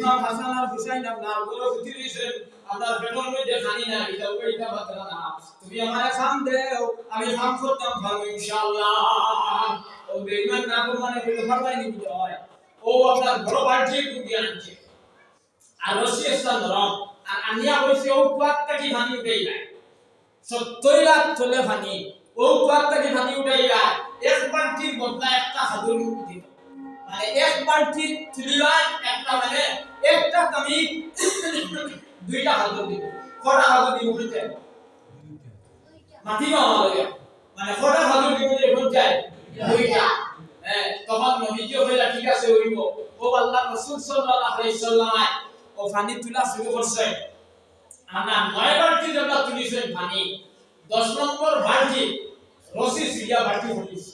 ইমাম হাসান আর হুসাইন আপনার বড় খুঁটি দিয়েছেন আপনার পেটর মধ্যে খানি না এটা ওইটা বাতরা না তুমি আমারে খাম দেও আমি খাম করতাম ভালো ইনশাআল্লাহ ও বেঈমান না মানে বলে ফারদাই নিতে হয় ও আপনার বড় বাড়ি টুকি আনছে আর রশি স্থান ধরম আর আনিয়া হইছে ও কুয়াতটা কি ভানি উঠাই যায় 70 লাখ চলে ভানি ও কুয়াতটা কি ভানি উঠাই যায় এক বালতির বদলা একটা হাদুর দিত মানে এক বালতি তুলিবাই একটা মানে একটা কামি দুইটা হাদুর দিত কটা হাদুর দিব বলতে মাটি মাওয়া মানে কটা হাদুর দিব যখন যায় দুইটা তখন নবীজি হইলা ঠিক আছে হইব ও আল্লাহ রাসূল সাল্লাল্লাহু আলাইহি সাল্লাম ও পানি তুলা শুরু করছে আমরা 9 বালতি যেটা তুলিছেন পানি 10 নম্বর বালতি রশি সিরিয়া বালতি হইছে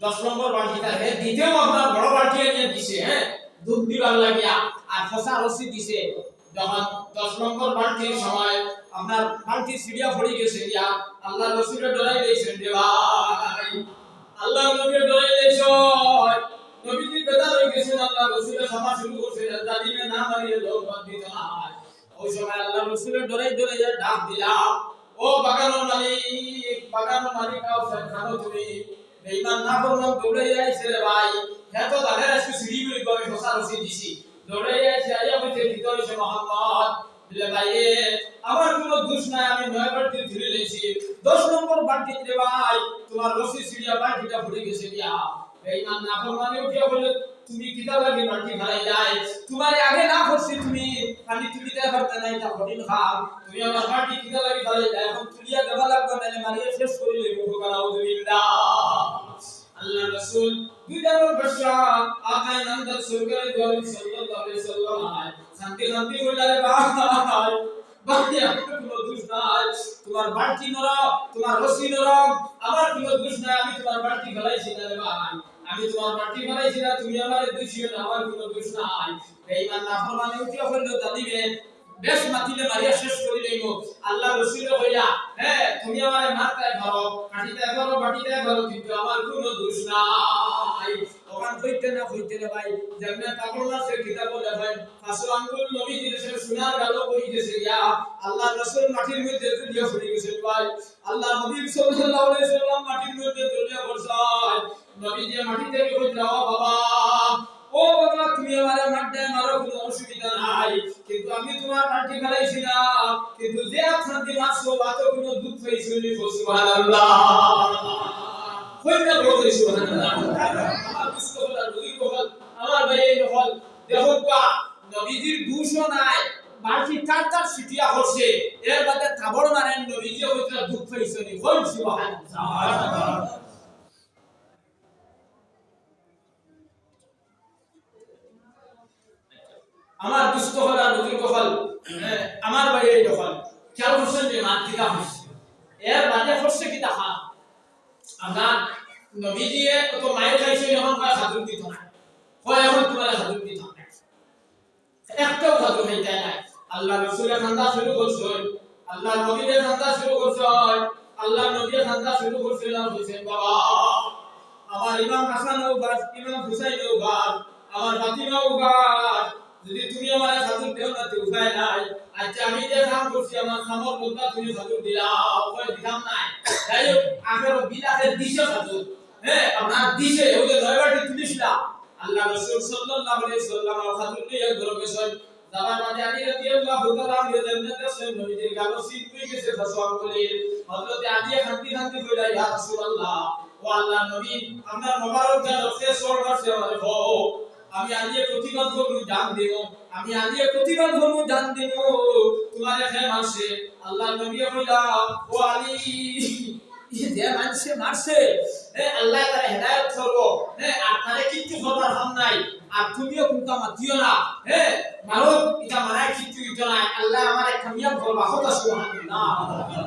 10 নম্বর বালতিটা হে দ্বিতীয় আপনার বড় বালতি নিয়ে দিছে দুধ দিবার লাগিয়া আর ফসা রশি দিছে যখন 10 নম্বর বালতির সময় আপনার বালতি সিরিয়া পড়ে গেছে ইয়া আল্লাহ রাসূলের ডরাই দিয়েছেন রে ভাই আল্লাহ নবীর ডরাই দিয়েছো নবীজি বেদার হয়ে গেছেন আল্লাহ রাসূলের ক্ষমা শুরু করছে জালিমে না মারিয়ে লোক বাদ দিত না ওই সময় আল্লাহ রাসূলের ডরাই ডাক দিলাম ও বাগানের মালিক আও খানো তুমি বেঈমান না করলাম দৌড়াই আইছে রে ভাই এত দানের আজকে সিঁড়ি বই গবে ফসা রশি দিছি দৌড়াই আইছে আইয়া বলতে ভিতরে সে মোহাম্মদ বলে ভাই আমার কোনো দোষ নাই আমি 9 বালতি ধরে লইছি 10 নম্বর বালতিতে রে ভাই তোমার রশি সিরিয়া বালতিটা পড়ে গেছে দিয়া বেঈমান না ফরমানে উঠিয়া বলে তুমি কিটা লাগি বালতি ফেলাই যায় তোমার আগে না করছি তুমি পানি তুলিতে পারতে নাই তা হদিন খাও তুমি আমার বালতি কিটা লাগি ফেলাই যায় এখন তুলিয়া দেবা লাগবে না মারিয়ে শেষ করে লইব আউযুবিল্লাহ আল্লাহ রাসূল দুইটার বর্ষা আকায় নন্দন সরকারে দোয়ালি সাল্লাল্লাহু আলাইহি সাল্লাম শান্তি শান্তি বললে ভাই বাকি আমার কোনো দোষ নাই তোমার বালতি নরম তোমার রশি নরম আমার কোনো দোষ নাই আমি তোমার বালতি ফেলাইছি না রে ভাই আমি তোমার বালতি ফেলাইছি না তুমি আমারে দোষী না আমার কোনো দোষ নাই বেঈমান না ফরমানে উঠিয়া হইল জানিবে বেশ মাটিতে মারিয়া শেষ করে লইব আল্লাহ রাসূল কইলা তুমি আমারে মারতে পারো কাটিতে পারো বাটিতে পারো কিন্তু আমার কোনো দোষ নাই ওখান হইতে রে ভাই যেমনে তাকওয়া সে কিতাব লেখেন ফাসু আঙ্গুল নবীজির সে সোনার গালো কইতেছে ইয়া আল্লাহ রাসূল মাটির মধ্যে তুলিয়া পড়ে গেছে ভাই আল্লাহ হাবিব সাল্লাল্লাহু আলাইহি সাল্লাম মাটির মধ্যে তুলিয়া পড়ছে নবীজি মাটি থেকে কইরা বাবা ও বাবা তুমি আমারে মারতে মারো কোনো অসুবিধা নাই কিন্তু আমি তোমার বালতি ফেলাইছি না কিন্তু যে শান্তি মারছো বাতো কোনো দুঃখ হইছে নি সুবহানাল্লাহ কইনা বলে সুবহানাল্লাহ আমার বিশ্বলা নবী বল আমার ভাই এই বল দেখো কা নবীজির দোষও নাই বালতি কাটার সিটিয়া হচ্ছে এর বাদে তাবড় মারেন নবীজি হইছে দুঃখ হইছে নি বল সুবহানাল্লাহ আমার দুষ্ট হল আর নদীর কপাল আমার বাইরে দখল খেয়াল করছেন যে মাতৃকা হচ্ছে এর বাদে হচ্ছে কি দেখা আপনার নবীজি কত মায়ের খাইছে যখন কয় হাজুর দিত না কয় এখন তোমার হাজুর দিত না একটাও হাজুর হইতে নাই আল্লাহ রাসূলের খান্দা শুরু করছেন আল্লাহ নবীর খান্দা শুরু করছেন আল্লাহ নবীর খান্দা শুরু করছেন আর বলছেন বাবা আমার ইমাম হাসান ও বাস ইমাম হুসাইন ও বাস আমার ফাতিমা ও বাস যদি তুমি আমারে হাজুর দেও না তুই উপায় নাই আচ্ছা আমি যে কাম করছি আমার খামর বলতা তুমি হাজুর দিলাও কই দিলাম নাই তাই আগের বিলাতের দিশে হাজুর আপনার দিশে ওই যে নয়বাটি তুলিসলা আল্লাহ রাসূল সাল্লাল্লাহু আলাইহি সাল্লাম হাজুর নিয়ে গরমে সই জামান মাঝে আলী রাদিয়াল্লাহু তাআলা আনহু জান্নাতে সেই নবীর গালো সিট হয়ে গেছে ফসওয়াল বলে হযরত আলী খান্তি খান্তি কইলা ইয়া রাসূলুল্লাহ ও আল্লাহ নবী আপনার মোবারক গালো শেষ করছে আমারে আমি আলিয়ে প্রতিবাদ করব জান দেব আমি আলিয়ে প্রতিবাদ করব জান দেব তোমারে হে মারছে আল্লাহ নবী কইলা ও আলী যে মানুষে মারছে আল্লাহ তার হেদায়েত করব আপনারে কিচ্ছু খবর হাম নাই আর তুমিও কিন্তু মাতিও না মারো এটা মারাই কিচ্ছু দিত না আল্লাহ আমারে কামিয়াব করবা হতা সুবহানাল্লাহ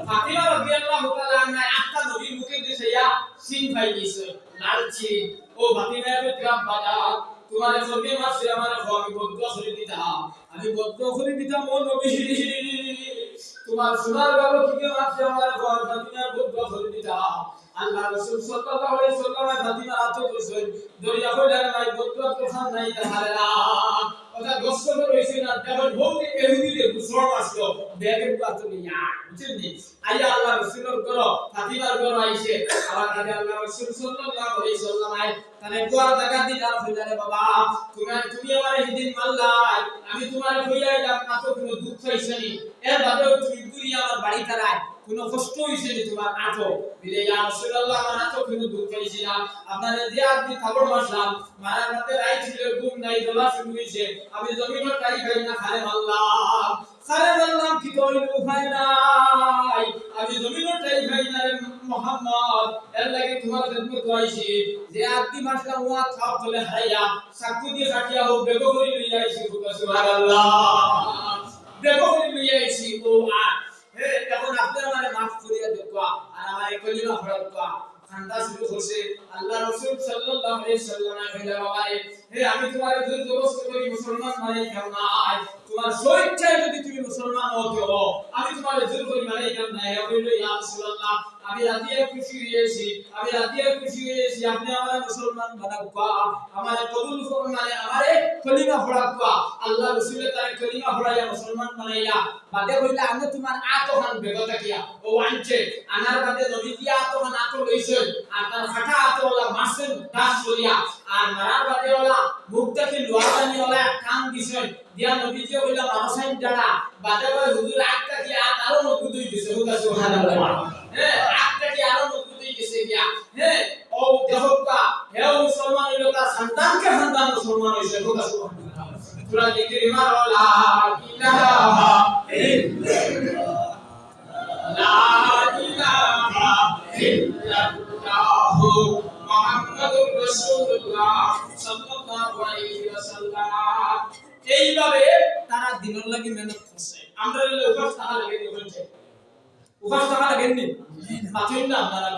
ফাতিমা রাদিয়াল্লাহু তাআলা আনহা আটটা নবীর মুখে দিছে ইয়া সিন ভাই দিছে লালচি ও ফাতিমা বিক্রম বাজার তোমারে সবে মাসে আমারে আমি বদ্ধ করে দিতাম আমি বদ্ধ করে দিতাম ও নবী তোমার সোনার গালো কি মাসে আমারে ফাতিমা বদ্ধ করে দিতাম আল্লাহ রাসূল সাল্লাল্লাহু আলাইহি সাল্লাম ফাতিমা আতো কইছেন দরিয়া কইলা নাই বদ্ধ কথা নাই তাহারে না ও ওটা দস্ত রইছে না তখন ভৌতি এহুদিতে গুসর আসলো বেগের পাতো নিয়া বুঝছেন নি আইয়া আল্লাহ রাসূলের করো ফাতিমার করো আইছে আবার আগে আল্লাহ রাসূল সাল্লাল্লাহু আলাইহি সাল্লাম আই তারে দুয়ার জায়গা দিলা কইলারে বাবা তুমি আমারে হিদিন মাল্লাই আমি তোমারে কইলাইলাম না তো কোনো দুঃখ হইছে নি এর বাদেও তুমি দুনিয়া আমার বাড়ি তারায় কোনো কষ্ট হইছে নি তোমার আতো বিলে ইয়া রাসূলুল্লাহ আমার আতো কোনো দুঃখ হইছে না আপনারে যে আপনি খবর মাসলাম মারা রাতে রাই ছিল ঘুম নাই দোলা শুরু হইছে আমি জমিনের টাই খাই না খালে মাল্লাম কি তোর উপায় নাই আমি জমিনের টাই খাই না রে মুহাম্মদ এর লাগি তোমার খেদমত কইছি যে আদি মাসলাম ওয়া খাও বলে হাইয়া সাকু দিয়ে কাটিয়া ও বেগো করে লইয়া আইছি সুবহানাল্লাহ বেগো করে লইয়া আইছি ও আর হে এখন আপনারা মানে মাফ করিয়া দেখবা আর আমারে কলিমা পড়া খান্দা শুরু করছে আল্লাহ রাসূল সাল্লাল্লাহু আলাইহি সাল্লাম কইলা বাবারে হে আমি তোমারে জোর জবরদস্তি করি মুসলমান মানে কেন নাই তোমার স্বেচ্ছায় যদি তুমি মুসলমান হও আমি তোমারে জোর করি মানে কেন নাই কইল ইয়া রাসূলুল্লাহ আমি রাতিয়া খুশি হয়েছি আপনি আমারে মুসলমান বানাবা আমারে কবুল করুন মানে আমারে কলিমা পড়াবা আল্লাহ রাসূল তার কলিমা পড়াইয়া মুসলমান বানাইলা বাদে কইলা আমি তোমার আতহান বেগতা কিয়া ও আনছে আনার বাদে নবীজি আতহান আতো লইছে আর তার ফাটা আতো ওলা মাসেন দাস করিয়া আর মারার বাদে ওলা মুক্তাকে লোয়াদানি ওলা কান দিছেন দিয়া নবীজি কইলা মানুষাইন দাঁড়া বাদে হুজুর আটটা কি আরো মজবুত হই গেছে সুবহানাল্লাহ আটটা কি আরো মজবুত হই গেছে গিয়া ও দেখবা হে মুসলমান হইলো তার সন্তানকে সন্তান মুসলমান হইছে সুবহানাল্লাহ সূরা জিকির মাওলা ইলাহা ইল্লাল্লাহ লা ইলাহা ইল্লাল্লাহ মুহাম্মাদুর রাসূলুল্লাহ সাল্লাল্লাহু আলাইহি ওয়াসাল্লাম এইভাবে তারা দিনের লাগি মেহনত করছে আমরা হইলে উপাস টাকা লাগে হইছে উপাস টাকা লাগেননি মাথুই না আপনারা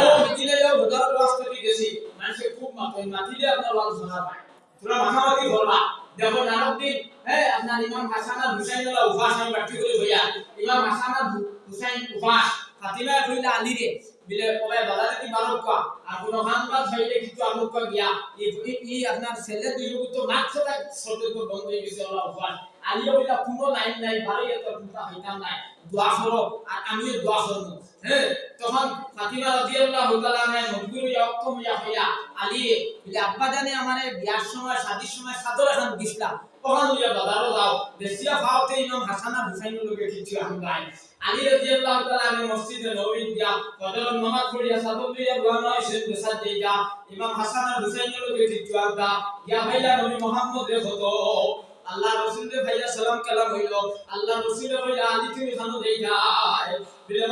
ও দিলে বদর রাস্তাতে গেছি মানুষে খুব মাথিলে আপনার ওয়াজ শোনা পায় পুরো মাথামাতি বলবা দেখো নানকদিন আপনার ইমাম হাসান আর হুসাইনের উপাস আমি বাকি করে হইয়া ইমাম হাসান আর হুসাইন উপাস ফাতিমা কইলা আলী রে বিলে কবে বাজারে কি বারকা আর কোন খানবাদ হইলে কিছু আমুক গিয়া এই আপনার ছেলে দুই তো মাছটা সতর্ক বন্ধ হয়ে গেছে ওলা উপাস আলী কইলা কোনো লাইন নাই বাড়ি এত চিন্তা হইতাম নাই দোয়া করো আর আমিও দোয়া করব তখন ফাতিমা রাদিয়াল্লাহু তাআলা আনহা মজবুর হইয়া অক্ষম হইয়া আলী বিলে আব্বা জানে আমারে বিয়ার সময় শাদীর সময় সাদর এখন দিছলা তখন লইয়া বাজারও যাও দেশিয়া ফাওতে ইমাম হাসান আর হুসাইনের লগে কিছু আমরাই আলী রাদিয়াল্লাহু তাআলা আমি মসজিদে নববী দিয়া ফজরের নামাজ পড়িয়া সাদর লইয়া রওনা হইছে বেসাদ দেইয়া ইমাম হাসান আর হুসাইনের লগে কিছু আমরা ইয়া ভাইয়া নবী মুহাম্মদ রে হতো আল্লাহ রাসূল রে ভাইয়া সালাম কালাম হইল আল্লাহ রাসূল কইলা আলী তুমি জানো দেই যায় বিলে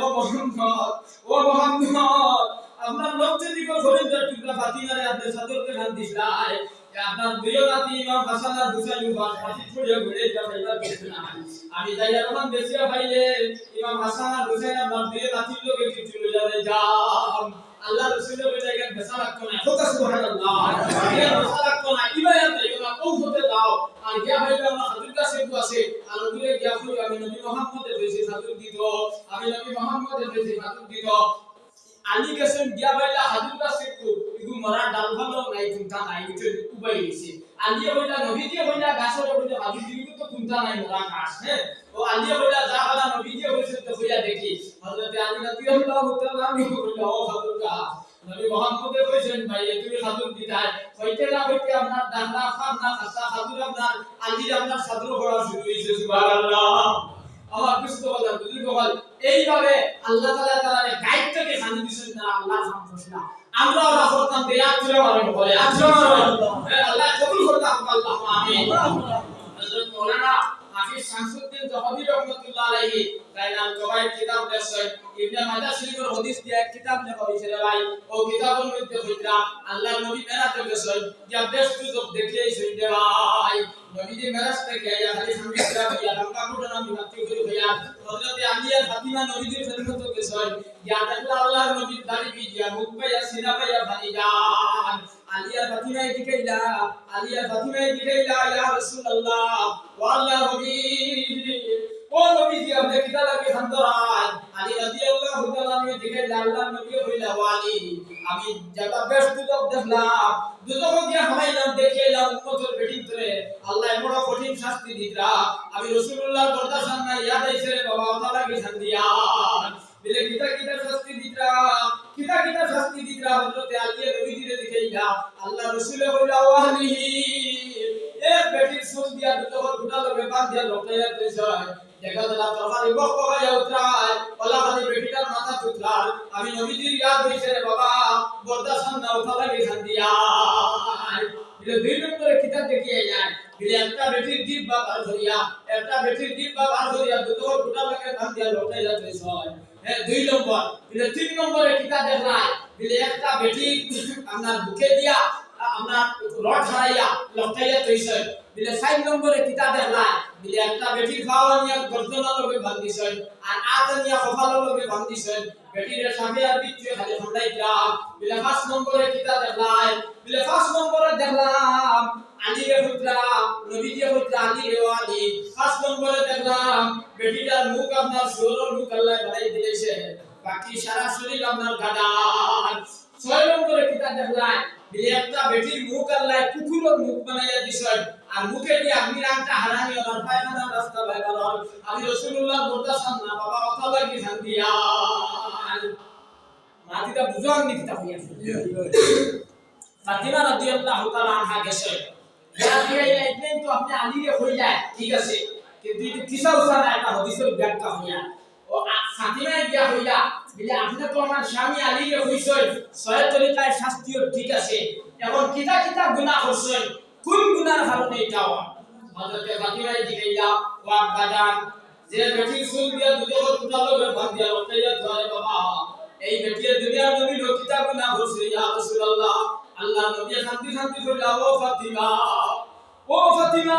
ও মুহাম্মদ আপনার লক্ষ্য দিকে ফরিদা টুকরা ফাতিমারে আপনি সাদরকে খান দিছলাই আপনার দুইও নাতি ইমাম হাসান আর হুসাইন উপাস ফাতি ছড়িয়ে ঘুরে যা ভাইবা কিছু না আমি যাইয়া রহমান দেশিয়া ভাইলে ইমাম হাসান আর হুসাইন আপনার দুইও নাতির লগে কিছু লইয়া যাও আল্লাহ রাসূল বলে গেলেন বেসা রাখতো না খোদা সুবহানাল্লাহ ইয়া বেসা রাখতো না ইবাদত ইয়া কৌফতে দাও আর গিয়া হইলো আমার হাজুর কাছে আছে আর ওদিকে গিয়া কই আমি নবী মুহাম্মদের বেশি হাজুর দিত আমি নবী মুহাম্মদের বেশি হাজুর দিত আলী গেছেন গিয়া বাইলা হাজুর কাছে ইগু মরা ডাল ভালো নাই চিন্তা নাই কিছু উপায় হইছে আলী হইলা নবী দিয়ে হইলা গাছর হইলা হাজুর দিবি তো চিন্তা নাই মরা গাছ ও আলী হইলা যা হলা নবী দিয়ে হইছে তো হইয়া দেখি হযরত আলী রাদিয়াল্লাহু তাআলা আমি কইলা ও হাজুর গাছ নবী মুহাম্মদে কইছেন ভাই তুমি হাজুর দিতাই হইতে না হইতে আপনার ডান্ডা খানা খাসা হাজুর আপনার আলী আপনার সাদর পড়া শুরু হইছে সুবহানাল্লাহ আমার কৃষ্ণ বলেন বুঝলি বল এইভাবে আল্লাহ তাআলা গাইড থেকে শান্তি দিবেন না আল্লাহ সম্পূর্ণ আমরা ওরা করতাম বেয়াত করে বলে আল্লাহ কবুল করতাম আল্লাহ আমিন হযরত মাওলানা হাফিজ শামসুদ্দিন জাহাবি রাহমাতুল্লাহ আলাইহি তাইনাল জওয়াহির কিতাব লেখছেন ইবনে মাজাহ শরীফের হাদিস দিয়ে এক কিতাব লেখা হইছে রে ভাই ও কিতাবের মধ্যে কইরা আল্লাহর নবী মেরাজে গেছেন যে বেশ সুযোগ দেখিয়েছেন রে ভাই নবীজি মেরাজ থেকে আয়া খালি সংগীতরা হইয়া লঙ্কা কোটনা মিনাতি করে হইয়া হযরত আলী আর ফাতিমা নবীজির খেদমতে গেছেন ইয়া দেখলা আল্লাহর নবীর দাড়ি বিজিয়া মুখ পাইয়া সিনা পাইয়া পানি যান আলী আর ফাতিমা দিকেইলা ইয়া রাসূলুল্লাহ ও আল্লাহর নবী ও নবীজি আপনি কিতা লাগে খান্দরাই আলী রাদিয়াল্লাহু তাআলা আমি দিকেইলা আল্লাহর নবী হইলা ওয়ালি আমি যেটা বেশ সুযোগ দেখলাম দুজক দিয়া হামাইলাম দেখাইলাম উম্মতের বেটিন করে আল্লাহ বড় কঠিন শাস্তি দিতরা আমি রাসূলুল্লাহ বরদাশত না ইয়াদ আইছে রে বাবা তাআলা কি শান্তিয়া বিলে কিতা কিতা শাস্তি দিতরা হযরত আলী নবীজিরে দেখাইলা আল্লাহ রাসূল কইলা ওয়াহলিহি এক বেটির সুন দিয়া দুটো গোটা লগে বাঁধ দিয়া লটাইয়া কইছে দেখা দাদা তরবারি বক বকায়া উতরায় ওলা খালি বেটিটার মাথা চুতরাল আমি নবীজির ইয়াদ হইছে রে বাবা বরদাশত না তাআলা কি শান্তিয়া বিলে দুই নম্বরে কিতাব দেখিয়ে যায় বিলে একটা বেটির জিব বাবার ধরিয়া দুটো গোটা লগে বাঁধ দিয়া লটাইয়া কইছে দুই নম্বর বিলে তিন নম্বরে কিতাব দেখায় বিলে একটা বেটি আপনার বুকে দিয়া আপনার রড হারাইয়া লটাইয়া কইছে বিলে 4 নম্বরে কিতাব দেখায় বিলে একটা বেটির খাওয়া নিয়া গর্দনা লগে বাঁধিছে আর আতা নিয়া কপাল লগে বাঁধিছে বেটির সামনে আর পিছে খালি ফন্ডাইতা বিলে 5 নম্বরে কিতাব দেখায় বিলে 5 নম্বরে দেখলাম আলী রে পুত্রা নবীজি পুত্রা আলী রে আলী 5 নম্বরে দেখলাম বেটিটার মুখ আপনার সুরর মুখ আল্লাহ বানাই দিয়েছে বাকি সারা শরীর আপনার গাদার 6 নম্বরে কিতাব দেখায় বিলে একটা বেটির মুখ আল্লাহ কুকুরের মুখ বানাইয়া দিয়েছে আর মুখে দিয়ে আপনি রাখটা হারানি আর পায়খানা রাস্তা বাইরে আমি রাসূলুল্লাহ বরদাশত না বাবা তাআলা কি শান্তিয়া মাটিটা বুঝান নি কিতাব হইয়াছে ফাতিমা রাদিয়াল্লাহু তাআলা আনহা গেছে ইতনেই তো আপনি আলী রে হই যায় ঠিক আছে কিন্তু এটা কিসা উসানা একটা হাদিসের ব্যাখ্যা হইয়া ও ফাতিমা গিয়া হইলা বলে আপনি তো আমার স্বামী আলী রে হইছেন সয় তরিকায় শাস্তিও ঠিক আছে এখন কিতা গুনাহ করছেন কোন গুনার কারণে এটা হযরত ফাতিমা জিগাইলা ওয়া বাদান যে বেটি সুল দিয়া দুটো টুটালো বাঁধ দিয়া লটাইয়া ধরে বাবা এই বেটির দুনিয়ার নবী কিতা গুনাহ করছে ইয়া রাসূলুল্লাহ আল্লাহ নবী শান্তি কইলা ও ফাতিমা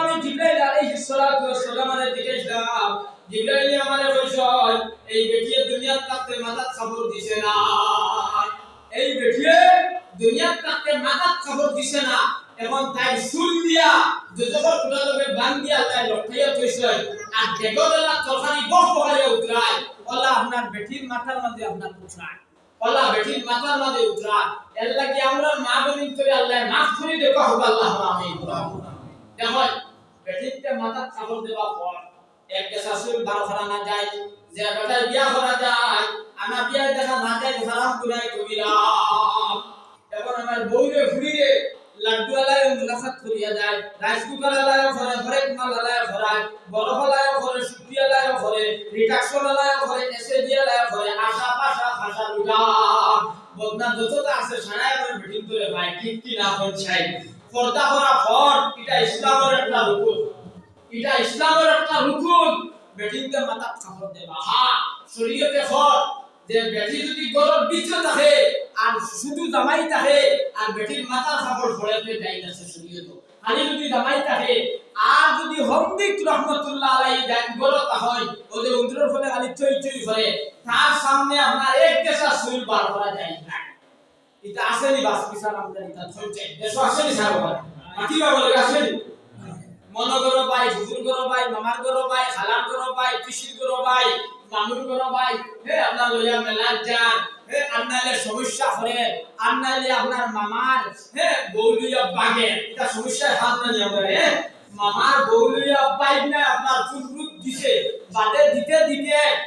আমি জিবরাইল আলাইহিস সালাতু ওয়াস সালামের দিকে গেলাম জিবরাইল আমারে কইছে এই বেটির দুনিয়ার থাকতে মাথাত খবর দিছে না এই বেটির দুনিয়ার থাকতে মাথাত খবর দিছে না এখন তাই সুল দিয়া দুজোর কুলালবে বান দিয়া তাই লটাইয়া কইছে আর দেখোলা তরকারি বক বকাইয়া উতরায় আল্লাহ আপনার বেটির মাথার মধ্যে আপনার উতরায় আল্লাহ বেটির মাথার মধ্যে উতরায় এর লাগি আমরা মা বনিন করে আল্লাহ মাফ করে দেবা হবে আল্লাহ আমিন দেখো বেটিতে মাথার খবর দেবা পর এক শাশুড় 12 ফরা না যায় যে বেটা বিয়া করা যায় আমার বিয়া দেখা না যায় হারাম গুনাহ কবিরা এখন আমার বউরে ফুরিরে লাড্ডু আলায় মুলাকাত করিয়া যায় রাইস কুকার আলায় করে হরেক মাল আলায় করে বরফ আলায় করে সুতি আলায় করে রিটাকশন আলায় করে এসএডি আলায় করে আশা পাশা ভাষা লুগা বদনা যতটা আছে সারায় করে মিটিং করে ভাই ঠিক কি না পৌঁছাই পর্দা করা ফরজ এটা ইসলামের একটা রুকুন বেটিতে মাথা খবর দেবা হ্যাঁ শরীয়তে ফরজ যে বেটি যদি গরব বিচ থাকে আর শুধু জামাই থাকে আর বেটির মাথার খবর পড়ে যাইতে আছে শরীয়ত খালি যদি জামাই থাকে আর যদি হমদিক রহমাতুল্লাহ আলাইহি দান গরতা হয় ও যে উন্দ্রের ফলে খালি চই করে তার সামনে আপনার এক দেশা শরীর বার করা যায় না এটা আসেনি বাস বিশাল আমাদের এটা চলছে দেশ আসেনি সারা মাটি বলে আসেনি মন করো ভাই হুজুর করো ভাই মামার করো ভাই খালার করো ভাই পিসির করো ভাই মামুর করো ভাই হে আপনার লইয়া মেলার যান হে আপনারে সমস্যা করে আপনারে আপনার মামার হে বউলিয়া বাগে এটা সমস্যা হাত না নিয়ে আমরা হে মামার বউলিয়া বাইক না আপনার ফুরফুর দিছে বাদে দিতে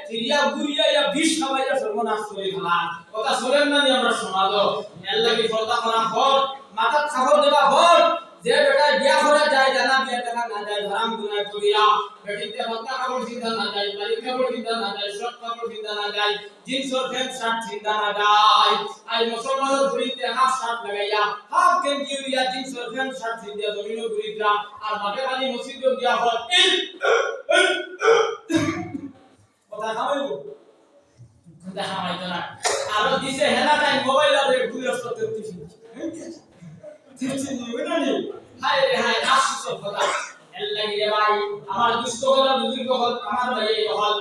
চিড়িয়া গুড়িয়া ইয়া বিষ খাওয়াইয়া সর্বনাশ করে ফেলা কথা শুনেন না আমরা সমাজ এর লাগি পর্দা করা হল মাথা খবর দেওয়া হল যে বেটা বিয়া করা যায় জানা বিয়া দেখা না যায় হারাম গুনাহ কবিরা বেটিতে মাথা খবর চিন্তা না যায় বাড়ি খবর চিন্তা না যায় সব খবর চিন্তা না যায় জিন্সর ফ্যান শার্ট চিন্তা না যায় আই মুসলমানের ঘুরিতে হাফ শার্ট লাগাইয়া হাফ গেঞ্জি উড়িয়া জিন্সর ফ্যান শার্ট চিন্তা জমিনো ঘুরিতা আর মাঠে খালি মসজিদে দিয়া হল কথা খাওয়াইব দেখা হয়তো না আর দিছে হেলা টাইম মোবাইল আর ঘুরে আসতে দিছি হায় রে হায় আফসোস কথা আল্লাহ রে ভাই আমার দুষ্ট কথা বুজুর্গ হল আমার ভাই হল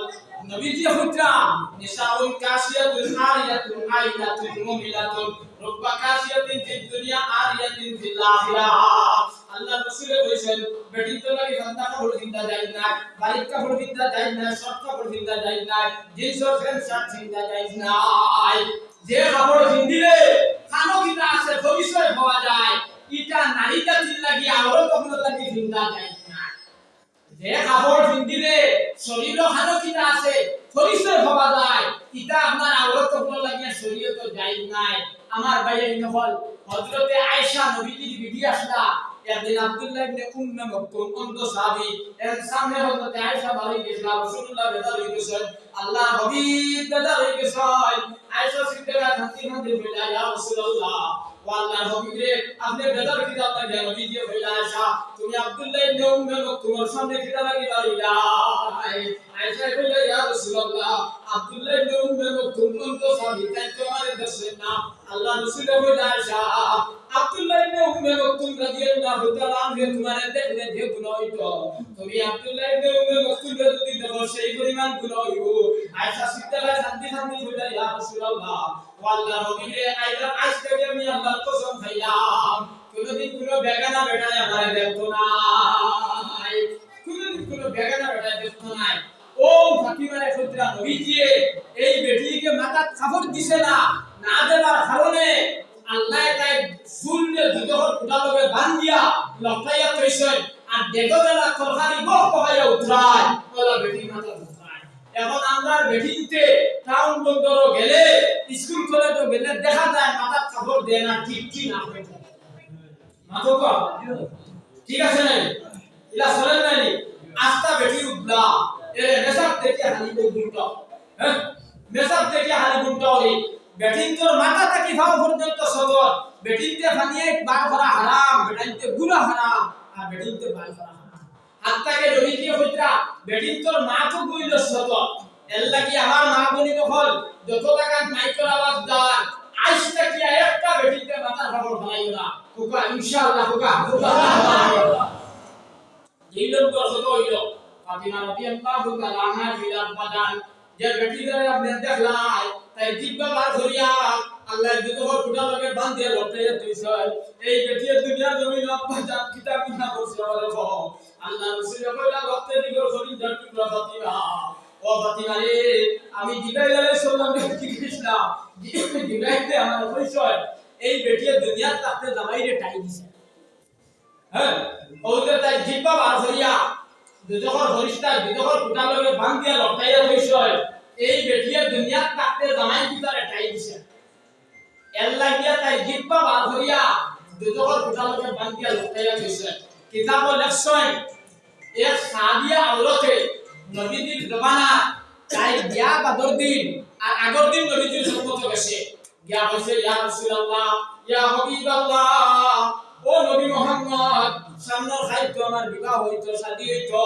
নবীজি হুজরা নিসাউল কাশিয়াতুল আরিয়াতুল আইনাতুল মুমিনাতুল রব্বা কাশিয়াতিন ফিদ দুনিয়া আরিয়াতিন ফিল আখিরাহ আল্লাহ রাসূল বলেছেন বেটি তো লাগি সন্তান হল চিন্তা যায় না বাড়ির কা হল চিন্তা যায় না সব কা হল চিন্তা যায় না জিনসর ফ্রেন্ড সাথ চিন্তা যায় না যে খবর হিন্দিরে কানো কিটা আছে ভবিষ্যৎ পাওয়া যায় ইটা নারী জাতির লাগি আরো তখন লাগি জিন্দা যায় না যে কাপড় পিন্দিলে শরীর খানো কিটা আছে পরিচয় হওয়া যায় ইটা আপনার আওরত তখন লাগি শরীয়ত যায় নাই আমার ভাইয়ের নহল হযরতে আয়েশা নবীজির বিবি আসলা একদিন আব্দুল্লাহ ইবনে উম্মে মাকতুম অন্ধ সাহাবী এর সামনে হযরতে আয়েশা বাড়ি গেছিল রাসূলুল্লাহ বেদার হয়ে গেছেন আল্লাহ হাবিব বেদার হয়ে গেছেন আয়েশা সিদ্দিকা শান্তি মন্দি বলে ইয়া রাসূলুল্লাহ ওয়াল্লাহ হাবিব রে আপনি বেদার কিতাব লাগে নবী দিয়ে বলে আয়েশা তুমি আব্দুল্লাহ ইবনে উম্মে মাকতুমের সামনে কিটা লাগি দাঁড়াইলা আয়েশা বলে ইয়া রাসূলুল্লাহ আব্দুল্লাহ ইবনে উম্মে মাকতুম অন্ধ সাহাবী তাই তোমার দেশের নাম আল্লাহ রাসূল বলে আয়েশা আব্দুল্লাহ ইবনে উম্মে মাকতুম রাদিয়াল্লাহু তাআলা আনহু তোমারে দেখলে যে গুনাহ হইতো তুমি আব্দুল্লাহ ইবনে উম্মে মাকতুম যদি দেখো সেই পরিমাণ গুনাহ হইব আয়েশা সিদ্দিকা শান্তি শান্তি বলে ইয়া রাসূলুল্লাহ ওয়াল্লাহ নবীরে আজ থেকে আমি আল্লাহর কসম খাইলাম কোনদিন কোনো বেগানা বেটায় আমারে দেখতো না কোনদিন কোনো বেগানা বেটায় দেখতো না ও ফাতিমারে পুত্রা নবীজি এই বেটিকে মাথা কাপড় দিছে না না দেওয়ার কারণে আল্লাহ তাই সুললে দুধর কুটালবে বান্ধিয়া লফাইয়া কইছেন আর দেখো দেলা তরকারি বহ বহাইয়া উতরায় বলা বেটি মাথা উতরায় এখন আমরা বেটিতে টাউন বন্দর গেলে স্কুল কলেজ গেলে দেখা যায় মাথা কাপড় দেয় না ঠিক কি না হয়ে যায় মাথা কো ঠিক আছে না ইলা চলেন না নি আস্তা বেটি উঠলা এ মেসাব দেখে হালি গুণটা হ্যাঁ মেসাব দেখে হালি গুণটা হই বেটিন তোর মাথা থেকে ভাও পর্যন্ত সদর বেটিনতে ফানিয়ে বার করা হারাম বেটিনতে গুনাহ হারাম আর বেটিনতে বার করা হারাম আত্মাকে জমি কি হইতা বেটিন তোর মা তো গুইল সদর এর লাগি আমার মা বনি তখন যত টাকা মাইকের আওয়াজ দাও আইসটা কি একটা বেটিনতে মাথা খবর বানাইও না কুকা ইনশাআল্লাহ কুকা এই লোক কত হইল ফাতিমা রাদিয়াল্লাহু তাআলা আনহা জিলাত বাদান যে বেটিরে আপনি দেখলাই তাই জিব্বা বার করিয়া আল্লাহ দুধর কুটা লগে বাঁধে লটে তুইছয় এই বেটিয়ে দুনিয়া জমিন আব্বা জান কিতাব কিনা করছে বলে গো আল্লাহ রাসূল কইলা রক্তে দিগর শরীর জাতি ফাতিমা ও ফাতিমা রে আমি জিবরাইল আলাইহিস সালাম কে কৃষ্ণা জিবরাইলতে আমার পরিচয় এই বেটিয়ে দুনিয়া তাতে জামাইরে টাই দিছে হ্যাঁ ওদের তাই জিব্বা বার করিয়া দুধর ফরিস্তা দুধর কুটা লগে বাঁধিয়া লটাইয়া তুইছয় এই বেটিয়ে দুনিয়া তাতে জামাই ভিতরে টাই দিছে এর লাগিয়া তাই জিব্বা বার করিয়া দুধর কুটা লগে বাঁধিয়া লটাইয়া তুইছে কিতাব লেখছেন এক সাদিয়া আওরতে নবীজির জমানা তাই বিয়া বাদর দিন আর আগর দিন নবীজির সম্মত গেছে গিয়া বলছে ইয়া রাসূলুল্লাহ ইয়া হাবিবাল্লাহ ও নবী মুহাম্মদ সামনে খাইতো আমার বিবাহ হইতো শাদী হইতো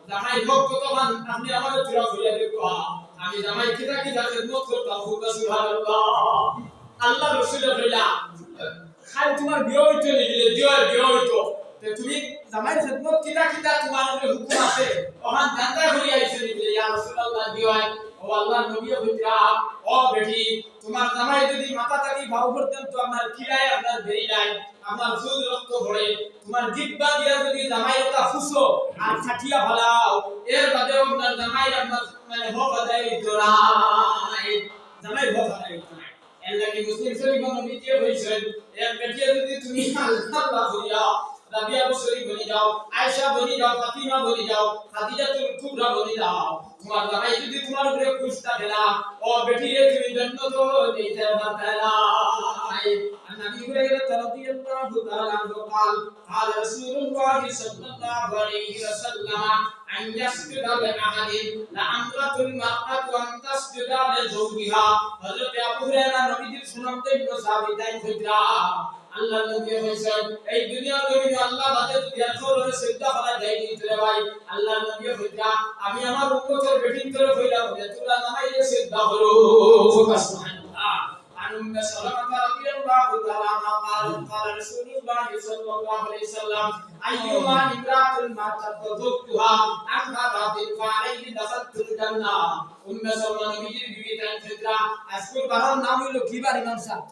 জামাই হোক তখন আপনি আমারে চূড়া কইয়া দেখো আমি জামাই কিটা কিটা খেদমত করতাম সুবহানাল্লাহ আল্লাহ রাসূল কইলা খাই তোমার বিয়ে হইতো নিলে বিয়ে হইতো তে তুমি জামাই খেদমত কিটা কিটা তোমার হুকুম আছে ওখান জানতা করি আইছো নিলে ইয়া রাসূলুল্লাহ বিয়ে ও আল্লাহর নবী হইতা ও বেটি তোমার জামাই যদি মাথা থাকি ভাও করতেন তো আপনার কিরায় আপনার বেরি নাই আপনার ফুল রক্ত ভরে তোমার জিব্বা দিয়া যদি জামাইটা ফুসো আর ছাটিয়া ফলাও এর বাদে আপনার জামাই আপনার মানে হক আদায় করাই জামাই হক আদায় করাই এর লাগি মুসলিম শরীফ নবী দিয়ে বলেছেন এক বেটিয়ে যদি তুমি আল্লাহ করিয়া রাবিয়া শরীফ বনি যাও আয়েশা বনি যাও ফাতিমা বনি যাও খাদিজাতুল কুবরা বনি যাও তোমার জামাই যদি তোমার উপরে খুশ থাকে না ও বেটিয়ে তুমি জান্নাত দিতে পারবে না عن ابي هريره رضي الله تعالى عنه قال قال رسول الله صلى الله عليه وسلم ان يسجد لاحد لامرة المرأة ان تسجد لزوجها حضرت ابو هريره নবীজির সুন্নাতে ইবনে সাহাবী তাই ফিতরা আল্লাহ নবী বলেছেন এই দুনিয়া জমিনে আল্লাহ বাদে ধ্যান করে সিজদা করা যায় নি রে ভাই আল্লাহ নবী ফিতরা আমি আমার উম্মতের বেটিন করে কইলাম যে তোমরা নামাইলে সিজদা করো সুবহানাল্লাহ عن ام سلمة رضي الله تعالى عنها قال رسول الله صلى الله عليه وسلم ايما امرأة ماتت وزوجها عنها راض فعليه دخلت الجنة ام سلمة নবীজির বিবি তাই ফিতরা আজকের বাবার নাম হলো কিবার ইমাম সাহেব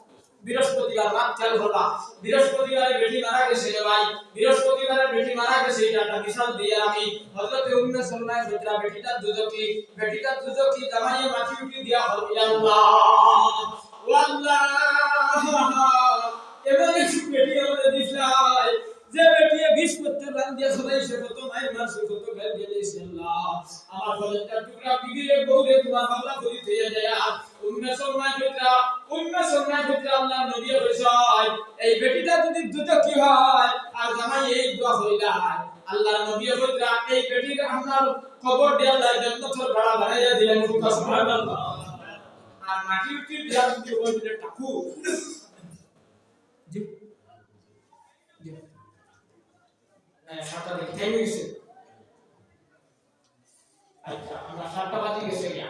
বৃহস্পতিবার রাত চাল হলো বৃহস্পতিবারে বেটি মারা গেছে রে ভাই বৃহস্পতিবারে বেটি মারা গেছে এটা একটা মিশাল দিয়ে আমি হযরত উম্মে সালমা ফিতরা বেটিটা দুজকি জামাইয়ে মাটি উঠি দিয়া হল আল্লাহ والله এমন এক বেটি আমাদের দিছলাই যে বেটি 20 করতে রান দিয়ে সবাই সে কত মায়ের মার সে কত গাল দিয়েছে আল্লাহ আমার বলেনটা টুকরা বিবিরে বউরে তোমার বাবা করি দিয়ে যায় উম্মে সলমা পুত্র আল্লাহ নবী হইছাই এই বেটিটা যদি দুটো কি হয় আর জামাই এই দোয়া হইলা আল্লাহ নবী পুত্র এই বেটির আপনার খবর দিয়ে আল্লাহ জান্নাতের বাড়া বানাইয়া দিলেন সুবহানাল্লাহ আর মাটি উঠি বিয়া যদি ওই দিলে টাকু জি জি সাতটা দেখে টাইম হয়েছে আচ্ছা আমরা 7টা বাজে গেছে গিয়া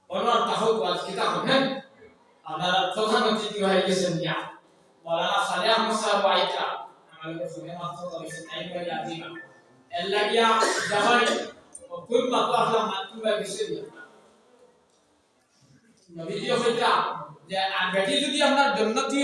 ওনার তাহলে আজ কিতাব হবেন আপনারা প্রধান অতিথি হয়ে গেছেন গিয়া মাওলানা সালেহ আহমদ সাহেব আইতা আমাদের শুনে মাত্র করেছে টাইম হয়ে আজিবা এল্লা গিয়া যখন কোন মাত্র আসলে মাত্র গেছে গিয়া নবীজি হইতা যে আর বেটি যদি আপনার জন্নতি